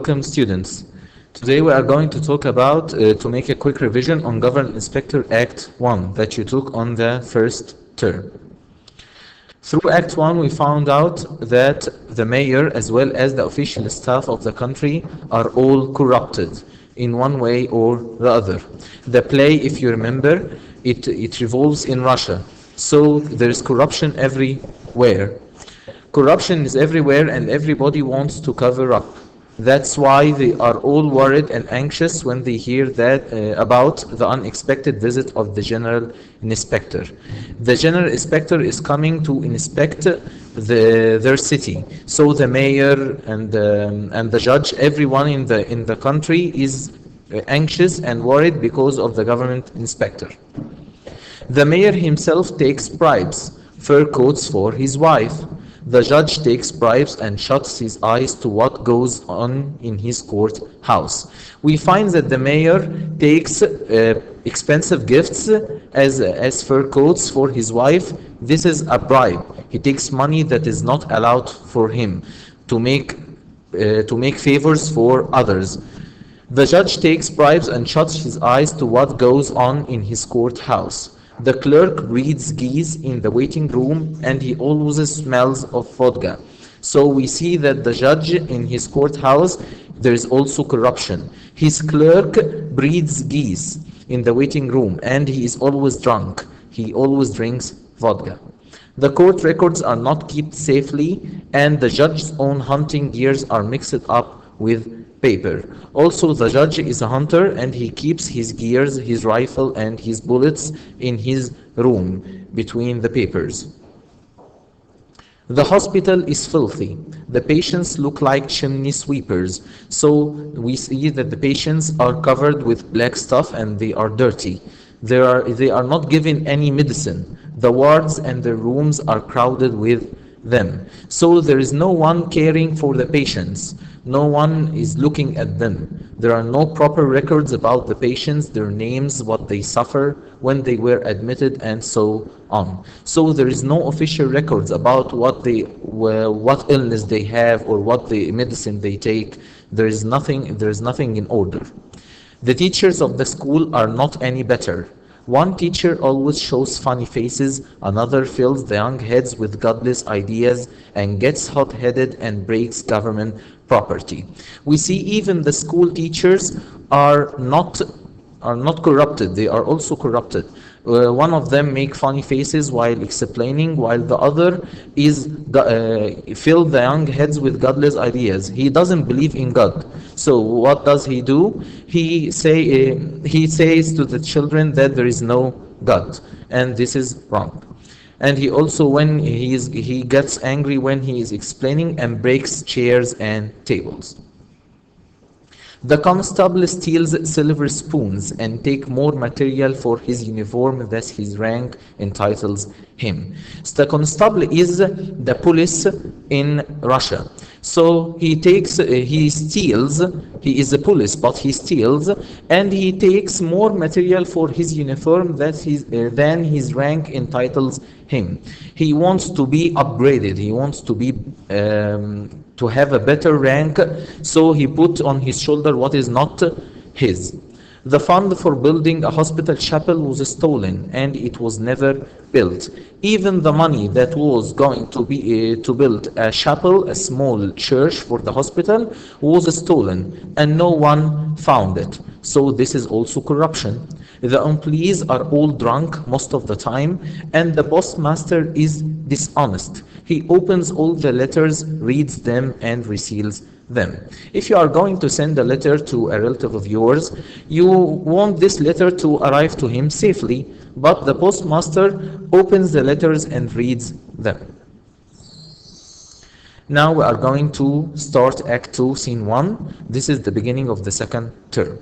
Welcome, students. Today we are going to talk about, to make a quick revision on Government Inspector Act 1 that you took on the first term. Through Act 1, we found out that the mayor, as well as the official staff of the country, are all corrupted in one way or the other. The play, if you remember, it revolves in Russia. So there is corruption everywhere. Corruption is everywhere and everybody wants to cover up. That's why they are all worried and anxious when they hear that about the unexpected visit of the general inspector. The general inspector is coming to inspect their city. So the mayor and the judge, everyone in the country is anxious and worried because of the government inspector. The mayor himself takes bribes, fur coats for his wife. The judge takes bribes and shuts his eyes to what goes on in his courthouse. We find that the mayor takes expensive gifts as fur coats for his wife. This is a bribe. He takes money that is not allowed for him to make favors for others. The judge takes bribes and shuts his eyes to what goes on in his courthouse. The clerk reads geese in the waiting room and he always smells of vodka. So we see that the judge in his courthouse, there is also corruption. His clerk breeds geese in the waiting room and he is always drunk. He always drinks vodka. The court records are not kept safely and the judge's own hunting gears are mixed up with paper. Also, the judge is a hunter and he keeps his gears, his rifle and his bullets in his room between the papers. The hospital is filthy. The patients look like chimney sweepers. So we see that the patients are covered with black stuff and they are dirty. They are not given any medicine. The wards and the rooms are crowded with them. So there is no one caring for the patients. No one is looking at them. There are no proper records about the patients, their names, what they suffer, when they were admitted, and so on. So there is no official records about what illness they have or what the medicine they take. There is nothing in order. The teachers of the school are not any better. One teacher always shows funny faces, another fills the young heads with godless ideas and gets hot-headed and breaks government property. We see even the school teachers are not corrupted, they are also corrupted. One of them make funny faces while explaining, while the other is fill the young heads with godless ideas. He doesn't believe in God. So what does he do? He says to the children that there is no God, and this is wrong. And he also, when he gets angry when he is explaining and breaks chairs and tables. The constable steals silver spoons and take more material for his uniform than his rank entitles him. So the constable is the police in Russia. So he steals, he is a police, but he steals, and he takes more material for his uniform than his rank entitles him. He wants to be upgraded, he wants to be to have a better rank, so he put on his shoulder what is not his. The fund for building a hospital chapel was stolen and it was never built. Even the money that was going to be to build a chapel, a small church for the hospital, was stolen and no one found it. So this is also corruption. The employees are all drunk most of the time and the postmaster is dishonest. He opens all the letters, reads them and reseals them. If you are going to send a letter to a relative of yours, you want this letter to arrive to him safely, but the postmaster opens the letters and reads them. Now we are going to start Act 2, Scene 1. This is the beginning of the second term.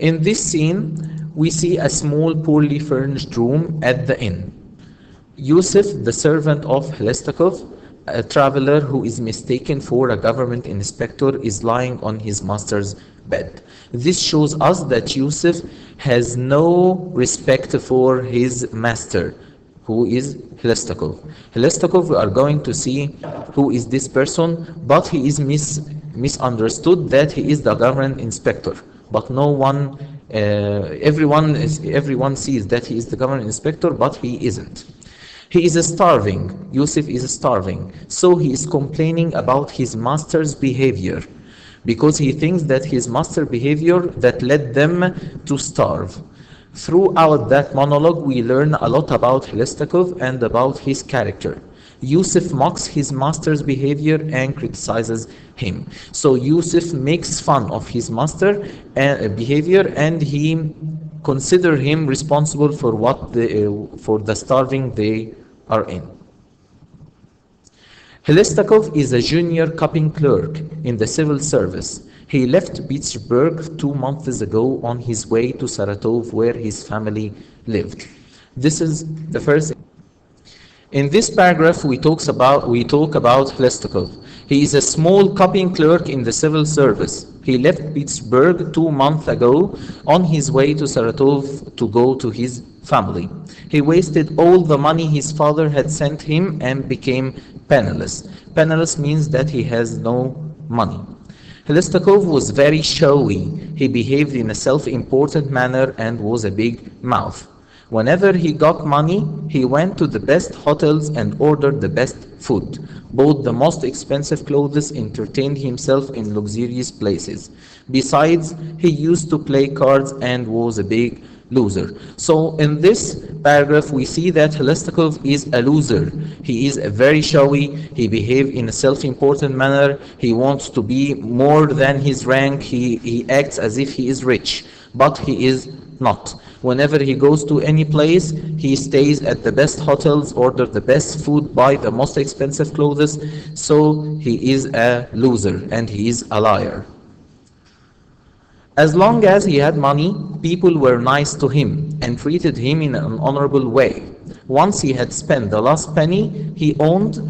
In this scene, we see a small, poorly furnished room at the inn. Yusuf, the servant of Hlestakov, a traveler who is mistaken for a government inspector, is lying on his master's bed. This shows us that Yusuf has no respect for his master. who is Hlestakov. Hlestakov, we are going to see who is this person, but he is misunderstood that he is the government inspector. But no one, everyone sees that he is the government inspector, but he isn't. He is starving. Yusuf is starving. So he is complaining about his master's behavior because he thinks that his master behavior that led them to starve. Throughout that monologue, we learn a lot about Hlestakov and about his character. Yusuf mocks his master's behavior and criticizes him. So Yusuf makes fun of his master behavior, and he consider him responsible for for the starving they are in. Hlestakov is a junior copying clerk in the civil service. He left Petersburg 2 months ago on his way to Saratov, where his family lived. This is the first. In this paragraph, we talk about Hlestakov. He is a small copying clerk in the civil service. He left Petersburg 2 months ago on his way to Saratov to go to his family. He wasted all the money his father had sent him and became penniless. Penniless means that he has no money. Hlestakov was very showy. He behaved in a self-important manner and was a big mouth. Whenever he got money, he went to the best hotels and ordered the best food, bought the most expensive clothes, entertained himself in luxurious places. Besides, he used to play cards and was a big loser. So in this paragraph, we see that Hlestakov is a loser. He is very showy. He behaves in a self-important manner. He wants to be more than his rank. He acts as if he is rich, but he is not. Whenever he goes to any place, he stays at the best hotels, orders the best food, buy the most expensive clothes. So he is a loser and he is a liar. As long as he had money, people were nice to him and treated him in an honorable way. Once he had spent the last penny he owned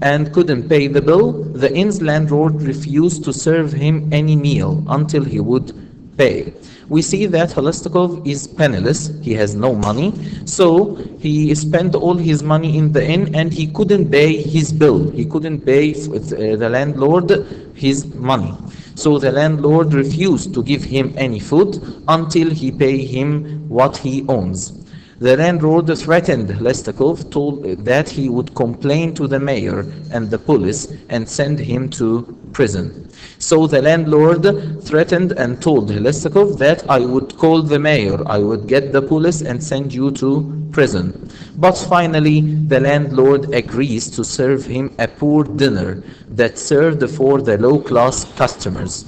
and couldn't pay the bill, the inn's landlord refused to serve him any meal until he would pay. We see that Hlestakov is penniless. He has no money. So he spent all his money in the inn and he couldn't pay his bill. He couldn't pay the landlord his money. So the landlord refused to give him any food until he pay him what he owns. The landlord threatened Hlestakov, told that he would complain to the mayor and the police and send him to prison. So the landlord threatened and told Hlestakov that I would call the mayor, I would get the police and send you to prison. But finally, the landlord agrees to serve him a poor dinner that served for the low-class customers.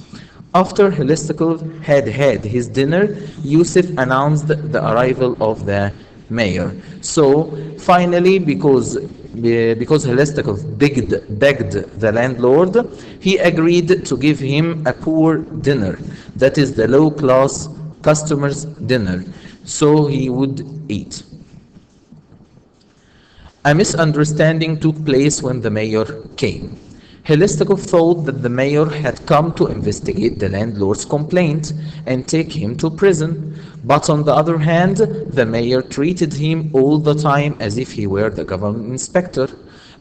After Hlestakov had his dinner, Yusuf announced the arrival of the mayor. So finally, because Hlestakov begged the landlord, he agreed to give him a poor dinner, that is the low-class customers' dinner, so he would eat. A misunderstanding took place when the mayor came. Hlestakov thought that the mayor had come to investigate the landlord's complaint and take him to prison. But on the other hand, the mayor treated him all the time as if he were the government inspector,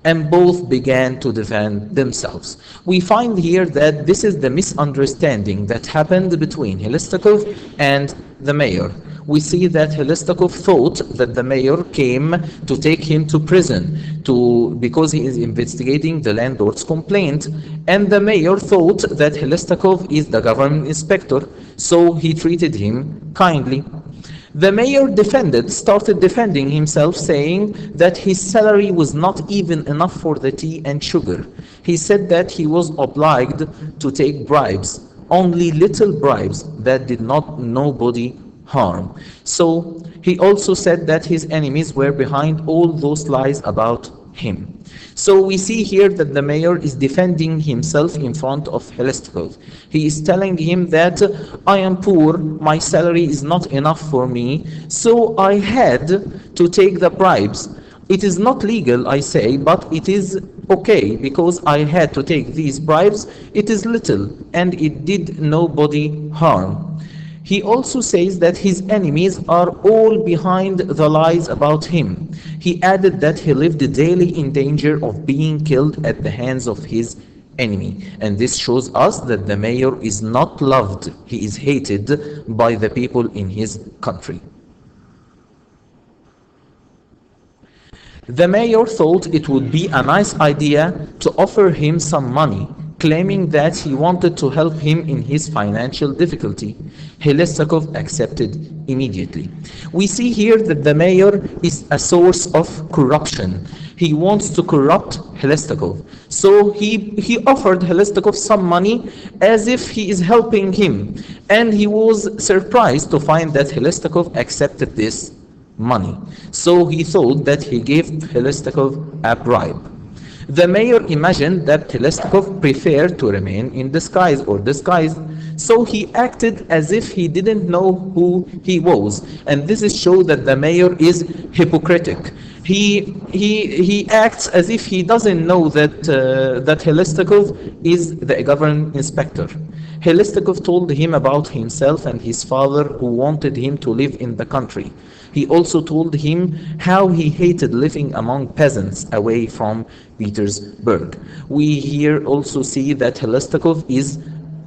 and both began to defend themselves. We find here that this is the misunderstanding that happened between Hlestakov and the mayor. We see that Hlestakov thought that the mayor came to take him to prison because he is investigating the landlord's complaint, and the mayor thought that Hlestakov is the government inspector, so he treated him kindly. The mayor started defending himself, saying that his salary was not even enough for the tea and sugar. He said that he was obliged to take bribes, only little bribes that did not nobody harm. So he also said that his enemies were behind all those lies about him. So we see here that the mayor is defending himself in front of Hlestakov. He is telling him that I am poor, my salary is not enough for me, so I had to take the bribes. It is not legal, I say, but it is okay because I had to take these bribes. It is little and it did nobody harm. He also says that his enemies are all behind the lies about him. He added that he lived daily in danger of being killed at the hands of his enemy. And this shows us that the mayor is not loved, he is hated by the people in his country. The mayor thought it would be a nice idea to offer him some money, claiming that he wanted to help him in his financial difficulty. Helestakov accepted immediately. We see here that the mayor is a source of corruption. He wants to corrupt Helestakov. So he offered Helestakov some money as if he is helping him. And he was surprised to find that Helestakov accepted this money. So he thought that he gave Helestakov a bribe. The mayor imagined that Helestakov preferred to remain in disguise or disguised, so he acted as if he didn't know who he was. And this is show that the mayor is hypocritic. He acts as if he doesn't know that Helestakov is the government inspector. Helestakov told him about himself and his father who wanted him to live in the country. He also told him how he hated living among peasants away from Petersburg. We here also see that Helestakov is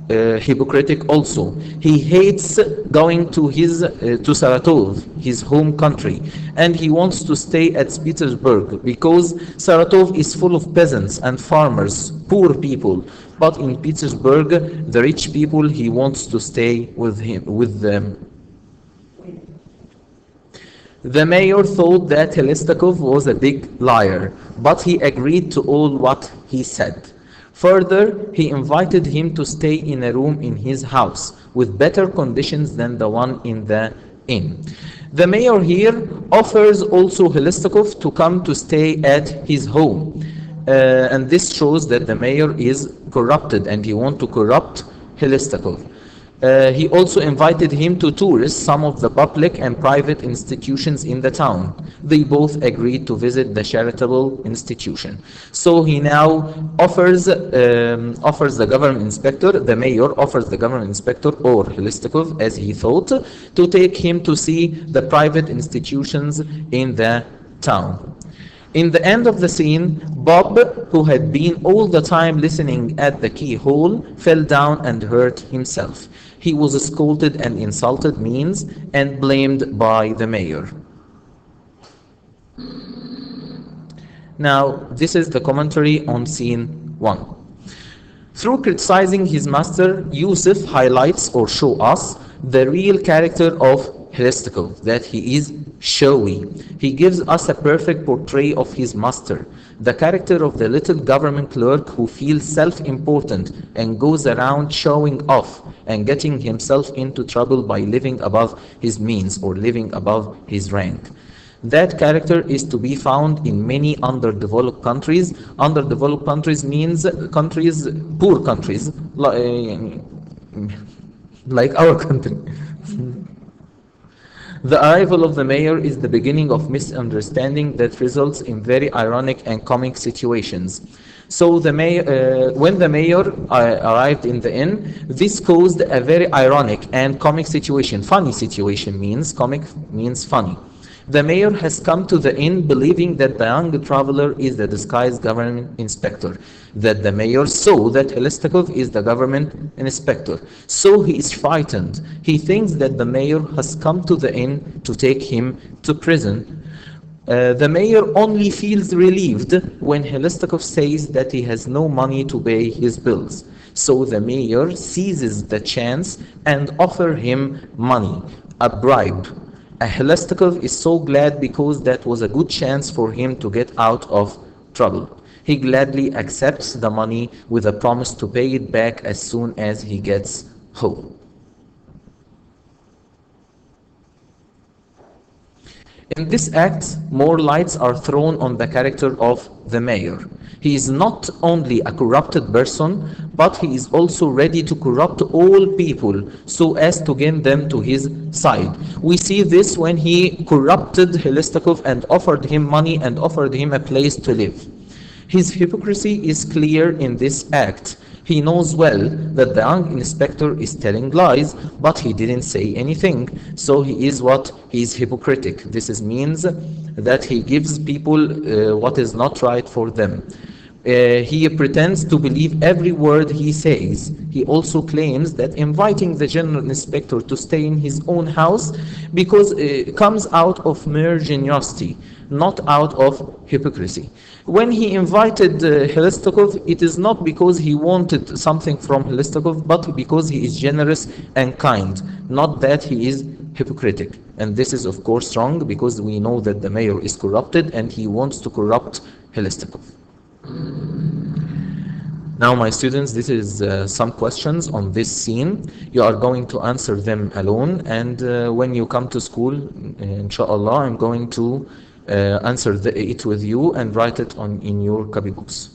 hypocritic also. He hates going to Saratov, his home country, and he wants to stay at Petersburg because Saratov is full of peasants and farmers, poor people. But in Petersburg, the rich people, he wants to stay with them. The mayor thought that Helestakov was a big liar, but he agreed to all what he said. Further, he invited him to stay in a room in his house with better conditions than the one in the inn. The mayor here offers also Helestakov to come to stay at his home. And this shows that the mayor is corrupted and he wants to corrupt Helestakov. He also invited him to tour some of the public and private institutions in the town. They both agreed to visit the charitable institution. So he now offers the government inspector, the mayor offers the government inspector or Helestakov, as he thought, to take him to see the private institutions in the town. In the end of the scene, Bob, who had been all the time listening at the keyhole, fell down and hurt himself. He was scolded and insulted means and blamed by the mayor. Now, this is the commentary on scene 1. Through criticizing his master, Yusuf highlights or show us the real character of Helestakov, that he is showy. He gives us a perfect portrait of his master, the character of the little government clerk who feels self-important and goes around showing off and getting himself into trouble by living above his means or living above his rank. That character is to be found in many underdeveloped countries. Underdeveloped countries means countries, poor countries, like our country. The arrival of the mayor is the beginning of misunderstanding that results in very ironic and comic situations. So when the mayor arrived in the inn, this caused a very ironic and comic situation. Funny situation means, comic means funny. The mayor has come to the inn believing that the young traveler is the disguised government inspector, that the mayor saw that Helestakov is the government inspector. So he is frightened. He thinks that the mayor has come to the inn to take him to prison. The mayor only feels relieved when Helestakov says that he has no money to pay his bills. So the mayor seizes the chance and offers him money, a bribe. Helestakov is so glad because that was a good chance for him to get out of trouble. He gladly accepts the money with a promise to pay it back as soon as he gets home. In this act, more lights are thrown on the character of the mayor. He is not only a corrupted person, but he is also ready to corrupt all people so as to gain them to his side. We see this when he corrupted Helestakov and offered him money and offered him a place to live. His hypocrisy is clear in this act. He knows well that the young inspector is telling lies, but he didn't say anything. So he is what? He is hypocritic. This means that he gives people what is not right for them. He pretends to believe every word he says. He also claims that inviting the general inspector to stay in his own house because comes out of mere generosity, not out of hypocrisy. When he invited Helistokov, it is not because he wanted something from Helistokov, but because he is generous and kind, not that he is hypocritic. And this is of course wrong, because we know that the mayor is corrupted and he wants to corrupt Helistokov. Now, my students, this is some questions on this scene. You are going to answer them alone, and when you come to school, inshallah, I'm going to answer it with you and write it in your copybooks.